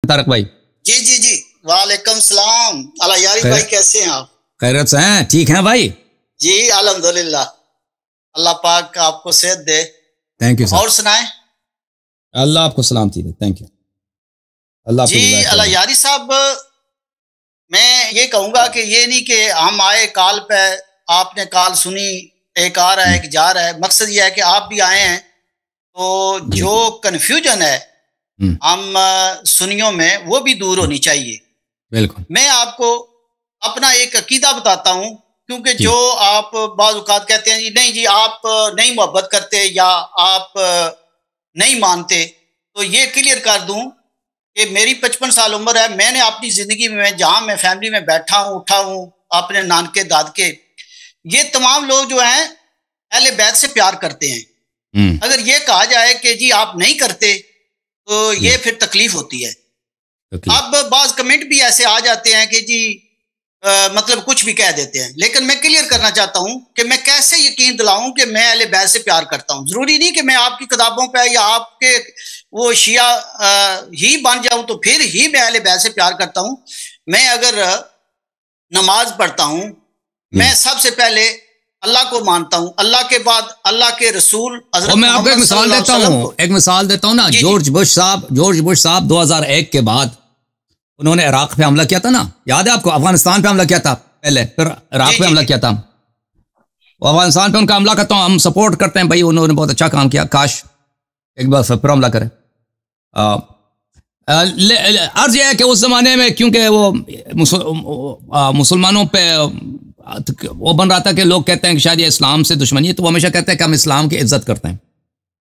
तारक भाई। जी जी जी, वालेकुम सलाम। अला यारी भाई, कैसे हैं आप? खैरियत से हैं? ठीक हैं भाई जी, अल्हम्दुलिल्लाह। अल्लाह पाक आपको सेहत दे। Thank you sir. और सुनाएं। अल्लाह आपको सलामती दे। Thank you. अल्लाह जी अला यारी साहब, मैं ये कहूंगा कि ये नहीं कि हम आए कॉल पे, आपने कॉल सुनी, एक आ रहा है एक जा रहा है। मकसद ये है कि आप भी आए हैं तो जो कन्फ्यूजन है हम सुनियों में वो भी दूर होनी चाहिए। बिल्कुल। मैं आपको अपना एक अकीदा बताता हूँ, क्योंकि जो आप बाज़ औक़ात कहते हैं जी नहीं जी आप नहीं मोहब्बत करते या आप नहीं मानते, तो ये क्लियर कर दूं कि मेरी 55 साल उम्र है। मैंने अपनी ज़िंदगी में जहाँ मैं फैमिली में बैठा हूँ, उठा हूँ, अपने नानके दादके, ये तमाम लोग जो हैं अहले बैत से प्यार करते हैं। अगर ये कहा जाए कि जी आप नहीं करते तो ये फिर तकलीफ होती है। अब बाज़ कमेंट भी ऐसे आ जाते हैं कि जी मतलब कुछ भी कह देते हैं, लेकिन मैं क्लियर करना चाहता हूं कि मैं कैसे यकीन दिलाऊं कि मैं अहले बैत से प्यार करता हूं। जरूरी नहीं कि मैं आपकी किताबों पे या आपके वो शिया ही बन जाऊं तो फिर ही मैं अहले बैत से प्यार करता हूं। मैं अगर नमाज पढ़ता हूं, मैं सबसे पहले अल्लाह को मानता हूं, अल्लाह के बाद अल्लाह के रसूल। मैं आपको एक मिसाल देता हूं ना। जॉर्ज बुश साहब 2001 के बाद उन्होंने इराक पे हमला किया था ना, याद है आपको? अफगानिस्तान पे हमला किया था पहले, फिर इराक पे हमला किया था। अफगानिस्तान पे उनका हमला करता हूँ, हम सपोर्ट करते हैं भाई, उन्होंने बहुत अच्छा काम किया, काश एक बार फिर हमला करें। अर्ज यह है कि उस जमाने में क्योंकि वो मुसलमानों पे वो बन रहा था कि लोग कहते हैं कि शायद ये इस्लाम से दुश्मनी है, तो वो हमेशा कहते हैं कि हम इस्लाम की इज्जत करते हैं।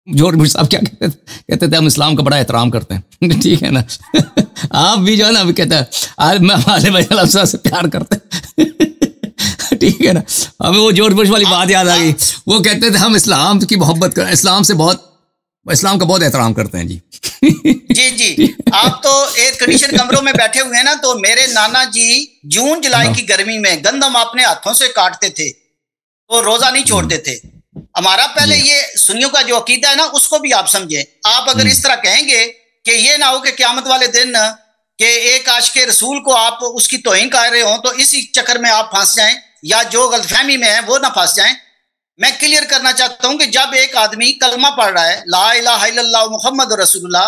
जॉर्ज बुश साहब क्या कहते थे हम इस्लाम का बड़ा एहतराम करते हैं। ठीक है ना? आप भी जो है ना अभी कहते हैं मैं हमारे भाई से प्यार करते हैं। ठीक है ना? हमें वो जॉर्ज बुश वाली बात याद आ गई। वो कहते थे हम इस्लाम की मोहब्बत कर, इस्लाम का बहुत एहतराम करते हैं। जी जी जी, आप तो एयर कंडीशन कमरों में बैठे हुए हैं ना, तो मेरे नाना जी जून जुलाई की गर्मी में गंदम अपने हाथों से काटते थे, तो रोजा नहीं छोड़ते थे। हमारा पहले ये सुन्नियों का जो अकीदा है ना, उसको भी आप समझें। आप अगर इस तरह कहेंगे कि ये ना हो कि क़यामत वाले दिन के एक आशिक़े रसूल को आप उसकी तौहीन कर रहे हो तो इसी चक्कर में आप फंस जाएं, या जो गलतफहमी में है वो ना फंस जाएं। मैं क्लियर करना चाहता हूं कि जब एक आदमी कलमा पढ़ रहा है, ला इलाहा इल्लल्लाह मुहम्मद रसूलुल्लाह,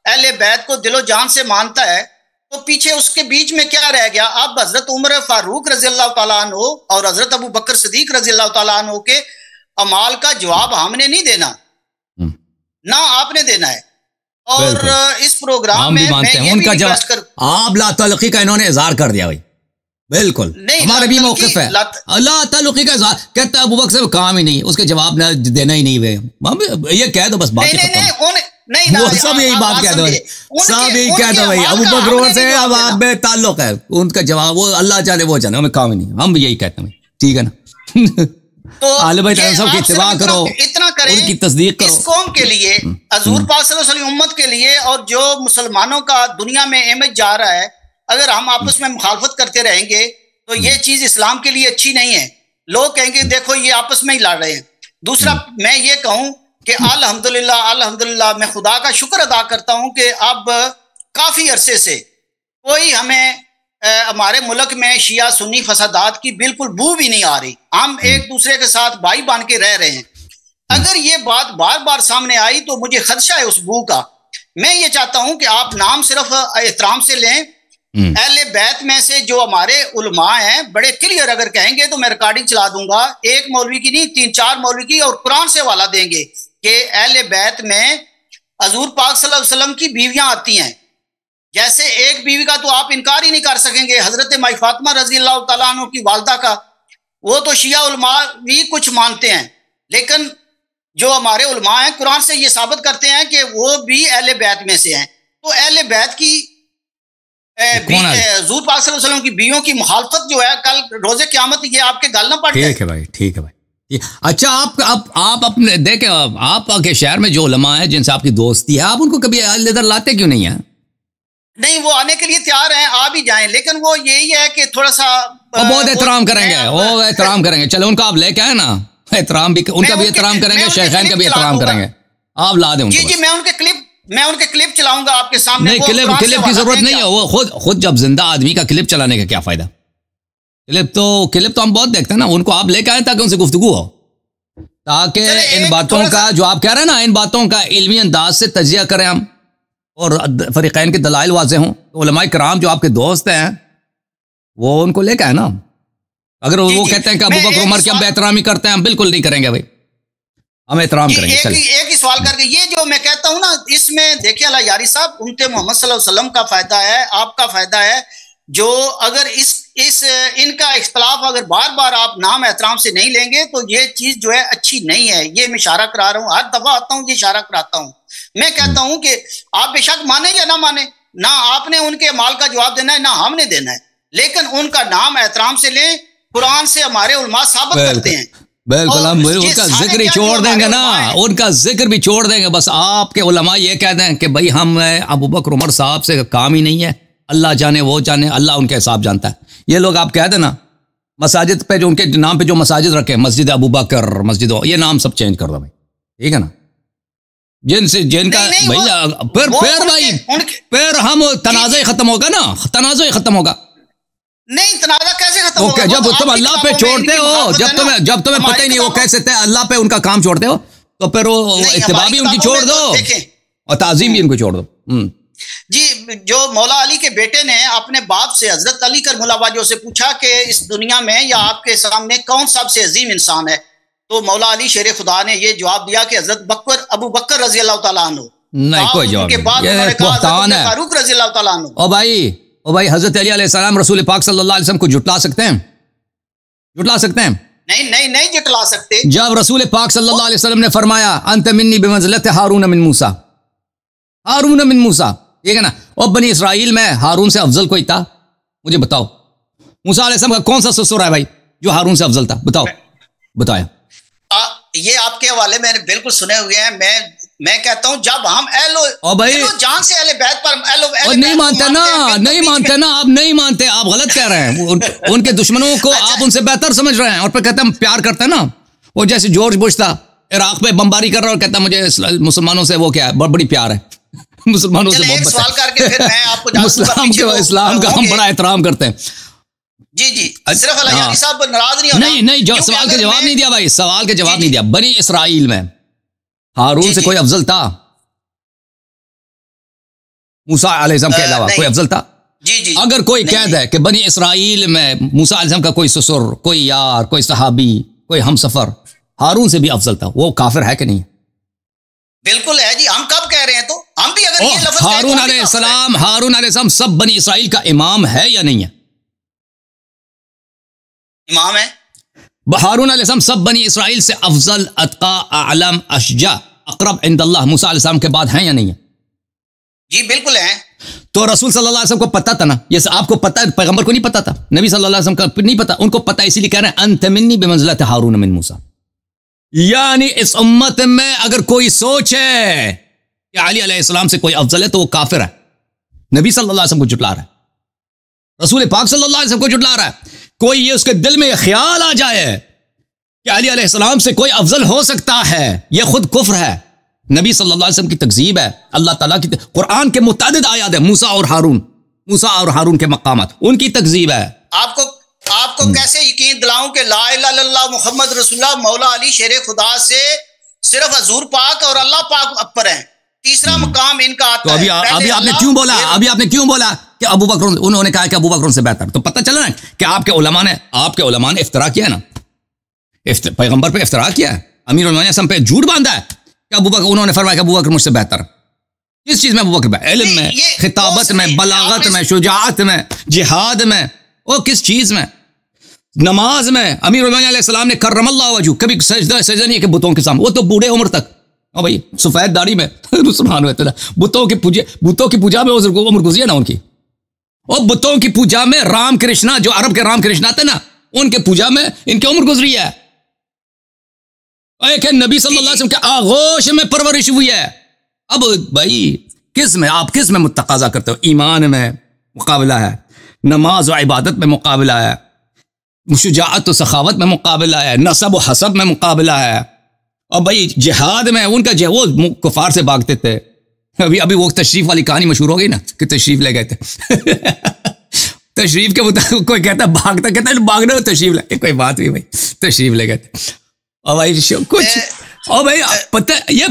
अहले बैत को दिलो जान से मानता है, तो पीछे उसके बीच में क्या रह गया? अब हजरत उमर फारूक रजी अल्लाह तआला अन्हु और हजरत अबू बकर सिद्दीक रजी अल्लाह तआला अन्हु के अमाल का जवाब हमने नहीं देना, ना आपने देना है। और इस प्रोग्राम में मैं ये उनका जवाब आप ला तलक़ी का इन्होंने इज़हार कर दिया भाई। बिल्कुल हमारे भी मौक़िफ़ है। अल्लाह तलक़ी का इज़हार कहता है अबू बकर से काम ही नहीं, उसके जवाब ना देना ही नहीं। वे ये कह दो बस, बात नहीं, वो सब यही बात कह दो, सब यही कह दो भाई अबू बकर से अब आप बेताल्लुक़ है, उनका जवाब वो अल्लाह जाने वो जाने, हमें काम ही नहीं, हम भी यही कहते हैं। ठीक है ना? तो आले भाई सब की इत्तिबा करो, इतना करें, उनकी तस्दीक करो। इस कौम के लिए, हजूर पाक सल्लल्लाहु अलैहि वसल्लम उम्मत के लिए, और जो मुसलमानों का दुनिया में इमेज जा रहा है, अगर हम आपस में मुखालफत करते रहेंगे तो ये चीज इस्लाम के लिए अच्छी नहीं है। लोग कहेंगे देखो ये आपस में ही लड़ रहे हैं। दूसरा मैं ये कहूं कि अल्हम्दुलिल्लाह अल्हम्दुलिल्लाह, मैं खुदा का शुक्र अदा करता हूं कि अब काफी अरसे से कोई हमें हमारे मुल्क में शिया सुन्नी फसादात की बिल्कुल बू भी नहीं आ रही। हम एक दूसरे के साथ भाई बन के रह रहे हैं। अगर ये बात बार बार सामने आई तो मुझे खदशा है उस बू का। मैं ये चाहता हूं कि आप नाम सिर्फ एहतराम से लें। अहले बैत में से जो हमारे उलमा हैं, बड़े क्लियर अगर कहेंगे तो मैं रिकॉर्डिंग चला दूंगा, एक मौलवी की नहीं 3-4 मौलवी की, और कुरान से वाला देंगे कि अहले बैत में हजूर पाक सल्लल्लाहु अलैहि वसल्लम की बीवियां आती हैं। जैसे एक बीवी का तो आप इनकार ही नहीं कर सकेंगे, हजरत माई फातिमा रजी अल्लाह तआला अन्हा की वालदा का। वो तो शिया उलमा भी कुछ मानते हैं, लेकिन जो हमारे उलमा हैं कुरान से ये साबित करते हैं कि वो भी अहले बैत में से हैं। तो अहले बैत की हजूर पाक सल्लल्लाहु अलैहि वसल्लम की बीवियों की मुखालफत जो है, कल रोजे क़यामत ये आपके गल ना पड़ जाए। ठीक है भाई, ठीक है भाई। अच्छा आप अपने देखे, आपके शहर में जो उलमा है जिनसे आपकी दोस्ती है, आप उनको कभी इधर लाते क्यों नहीं है? नहीं, वो आने के लिए तैयार हैं, आ भी जाएं, लेकिन वो यही है कि थोड़ा सा बहुत एहतराम करेंगे, वो एहतराम करेंगे। चलो उनको आप लेके आए ना, एहतराम भी उनका भी एहतराम करेंगे, शेखैन का भी एहतराम करेंगे, आप ला दें। जी जी, मैं उनके क्लिप मैं उनके क्लिप चलाऊंगा आपके सामने। नहीं, क्लिप की जरूरत नहीं है। वो खुद जब जिंदा आदमी का क्लिप चलाने का क्या फायदा? क्लिप तो हम बहुत देखते हैं ना। उनको आप लेकर आए ताकि उनसे गुफ्तगू हो, ताकि इन बातों का जो आप कह रहे हैं ना, इन बातों का इल्मी अंदाज से तजिया करें हम, और फरीक़ैन के दलाइल वाज़ेह हों। तो उलमाए किराम जो आपके दोस्त हैं वो उनको लेकर आए ना। अगर वो कहते हैं कि अबू बकर उमर की हम बेहतरामी करते हैं, हम बिल्कुल नहीं करेंगे भाई, हम एहतराम करेंगे। एक ही सवाल करके ये जो मैं कहता हूं ना, इसमें देखिए अल्लाह यारी साहब, उनके मोहम्मद सल्लल्लाहु अलैहि वसल्लम का फायदा है, आपका फायदा है। जो अगर इनका इख्तलाफ अगर बार बार आप नाम एहतराम से नहीं लेंगे तो ये चीज जो है अच्छी नहीं है। ये मैं इशारा करा रहा हूँ, हर दफा आता हूँ ये इशारा कराता हूँ। मैं कहता हूँ कि आप बेशक माने या ना माने, ना आपने उनके माल का जवाब देना है ना हमने देना है, लेकिन उनका नाम एहतराम से लें। कुरान से हमारे उलमा साबित करते हैं। बिल्कुल, हम उनका जिक्र ही छोड़ देंगे ना, उनका जिक्र भी छोड़ देंगे। बस आपके उलमा ये कह दें कि भाई हम अबू बकर उमर साहब से काम ही नहीं है, अल्लाह जाने वो जाने, अल्लाह उनके हिसाब जानता है। ये लोग आप कह देना मसाजिद पे जो उनके नाम पे जो मसाजिद रखे, मस्जिद अबू बकर, मस्जिद, ये नाम सब चेंज कर दो भाई, ठीक है ना। जिनका भैया फिर हम तनाज़ा खत्म होगा ना, तनाज़ा खत्म होगा। नहीं, तनाज़ा कैसे खत्म होगा? जब तुम अल्लाह पे छोड़ते हो, जब तुम्हें पता ही नहीं वो कैसे थे अल्लाह पे उनका काम छोड़ते हो, तो फिर वो इत्तिबा भी उनकी छोड़ दो और ताज़ीम भी उनको छोड़ दो। जी, जो मौला अली के बेटे ने अपने बाप से, हजरत अली करमुल्लाह वजह से पूछा कि इस दुनिया में या आपके सामने कौन सबसे अजीम इंसान है, तो मौला अली शेर खुदा ने ये जवाब दिया कि हजरत अबू बकर रजी अल्लाह तआला अन्हु। नहीं, कोई जवाब नहीं, फारूक रजी अल्लाह तआला अन्हु। ओ भाई हजरत अली अलैहिस्सलाम रसूल पाक सल्लल्लाहु अलैहि वसल्लम को जुटला सकते हैं? जुटला सकते हैं? नहीं जुटला सकते। जब रसूल पाक सल्लल्लाहु अलैहि वसल्लम ने फरमाया अंत मिन्नी बिमंज़िलति हारून मिन मूसा, हारून मिन मूसा, ठीक है ना। और बनी इसराइल में हारून से अफजल कोई था? मुझे बताओ, मूसा अलैहिस्सलाम का कौन सा ससुर है भाई जो हारून से अफजल था? बताओ, बताया। ये आपके हवाले मैंने बिल्कुल सुने हुए हैं। मैं कहता हूं जब हम जान से अहले बैत पर नहीं मानते ना, नहीं मानते ना, आप नहीं मानते, आप गलत कह रहे हैं। उनके दुश्मनों को आप उनसे बेहतर समझ रहे हैं और फिर कहते हैं हम प्यार करते हैं ना। वो जैसे जॉर्ज बुश था, इराक पे बमबारी कर रहा है और कहता है मुझे मुसलमानों से वो क्या है, बड़ी प्यार है, मुसलमानों से मोहब्बत सवाल करके फिर मैं आपको इस्लाम का हम बड़ा एहतराम करते हैं। जी सिर्फ अल्लाह साहब नाराज नहीं होना। नहीं, सवाल का जवाब नहीं दिया भाई, सवाल का जवाब नहीं दिया। बनी इसराइल में हारून से कोई अफजल था? मूसा अलैहिस्सलाम के अलावा कोई अफजल था? जी अगर कोई कह दे कि बनी इसराइल में मूसा अलैहिस्सलाम का कोई ससुर, कोई यार, कोई सहाबी, कोई हमसफर हारून से भी अफजल था, वो काफिर है कि नहीं? बिल्कुल है जी। हम कब कह रहे हैं? तो हम भी अगर ये लफ्ज़ हारून अलैहिस्सलाम सब बनी इसराइल का इमाम है या नहीं है? इमाम है। हारून अलैहिस्सलाम सब बनी इसराइल से अफजल, अतका, आलम, अशजा, अकरब इंदल्लाह मूसा अलैहिस्सलाम के बाद हैं या नहीं है? जी बिल्कुल है। तो रसूल सल्लल्लाहु अलैहि वसल्लम को पता था ना, ये आपको पता है, पैगंबर को नहीं पता था, नबी सल्लल्लाहु अलैहि वसल्लम को नहीं पता, उनको पता, इसीलिए कह रहे हैं अंत मिन्नी बिमंज़िलति हारून मिन मूसा। यानी इस उम्मत में अगर कोई सोचे कि अली अलैहिस्सलाम से कोई अफजल है तो वो काफिर है। नबी सल्लल्लाहु अलैहि वसल्लम को जुटला रहा है, रसूल पाक सल्लल्लाहु अलैहि वसल्लम को जुटला रहा है। कोई ये उसके दिल में ख्याल आ जाए कि अली अलैहिस्सलाम से कोई अफजल हो सकता है, यह खुद कुफ्र है, नबी सल्लल्लाहु अलैहि वसल्लम की तकजीब है। अल्लाह ताला की कुरान के मुतादिद आयात है, मूसा और हारून के मकामात, उनकी तकजीब है। आपको कैसे यकीन दिलाऊं कि ला इलाहा इल्लल्लाह मुहम्मद रसूलुल्लाह मौला अली शेर खुदा से सिर्फ हजूर पाक और अल्लाह पाक पर है, तीसरा मकाम इनका आता है। तो अभी आपने क्यों बोला कि अबू बकर, उन्होंने कहा कि अबू बकर से बेहतर? तो पता चला ना कि आपके उलमा ने इफ्तरा किया ना, पैगंबर पे इफ्तरा किया है, अमीरुल मोमिनीन पे झूठ बांधा है कि अबू बकर, उन्होंने फरमाया कि अबू बकर मुझसे बेहतर। किस चीज में अबू बकर? इल्म में, खिताबत में, बलागत में, शुजाअत में, जिहाद में, और किस चीज में? नमाज में। अमीरुल मोमिनीन अलैहिस्सलाम ने करमल्लाहु वजहू कभी सजदा नहीं कि बुतों के सामने, वो तो बूढ़े उम्र तक, ओ भाई सफेद दाढ़ी में सुभान अल्लाह, बुतों की पूजा में उम्र गुजरी है ना उनकी। और बुतों की पूजा में राम कृष्णा, जो अरब के राम कृष्णा थे ना, उनके पूजा में इनकी उम्र गुजरी है। एक नबी सल्लल्लाहु अलैहि वसल्लम के आगोश में परवरिश हुई है। अब भाई आप किस में मुतकाजा करते हो? ईमान में मुकाबला है, नमाज और इबादत में मुकाबला है, शुजाअत और सखावत में मुकाबला है, नसब और हसब में मुकाबला है, और भाई जिहाद में उनका वो कुफार से भागते थे, अभी अभी वो तशरीफ वाली कहानी मशहूर हो गई ना कि तशरीफ ले गए थे तशरीफ के मुताबिक कोई कहता है भागता, कहता है भागना हो तशरीफ ले, कोई बात नहीं भाई, तशरीफ ले गए थे। और भाई कुछ और भाई पता ये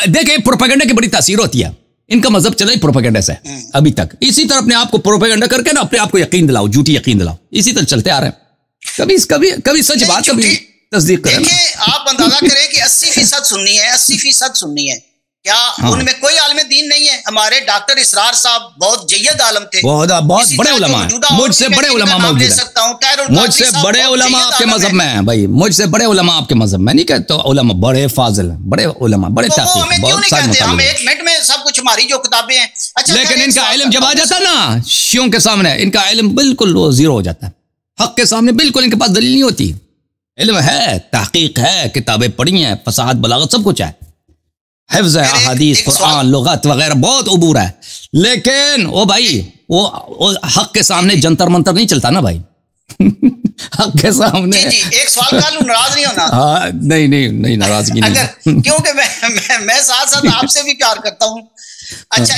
देखे प्रोपेगेंडा की बड़ी तासीर होती है। इनका मजहब चला ही प्रोपेगेंडा से अभी तक, इसी तरह अपने आप को प्रोपेगेंडा करके ना अपने आप को यकीन दिलाओ, झूठी यकीन दिलाओ, इसी तरह चलते आ रहे हैं। कभी कभी कभी सच बात, कभी तस्दीक करें। देखिए आप अंदाजा करें कि 80% सुन्नी है, 80% सुन्नी है, क्या उनमें कोई आलिम दीन नहीं है? हमारे डॉक्टर इसरार साहब बहुत जय्यद आलम थे, बहुत बड़े उलमा हैं, मुझसे बड़े उलमा मौजूद हैं, मुझसे बड़े उलमा आपके मजहब में हैं भाई, मुझसे बड़े उलमा आपके मजहब में, नहीं कहते उलमा बड़े फाजिल हैं, बड़े उलमा, बड़े ताक़ीद, बहुत सारे। हम एक मिनट में सब कुछ हमारी जो किताबें हैं। अच्छा, लेकिन इनका इल्म जब आ जाता ना शियों के सामने, इनका इल्म बिल्कुल वो जीरो हो जाता है। हक के सामने बिल्कुल इनके पास दलील नहीं होती। इल्म है, तहकीक है, किताबें पढ़ी हैं, फसाद बलागत सब कुछ है, हिफ्ज़ है, अहादीस, कुरान, लुगत वगैरह बहुत उबूर है। लेकिन ओ भाई वो हक के सामने जंतर मंतर नहीं चलता ना भाई हक के सामने। जी, एक सवाल कर लूं, नाराज नहीं होना? हाँ, नहीं नाराजगी नहीं, क्योंकि मैं साथ साथ आपसे भी प्यार करता हूँ। अच्छा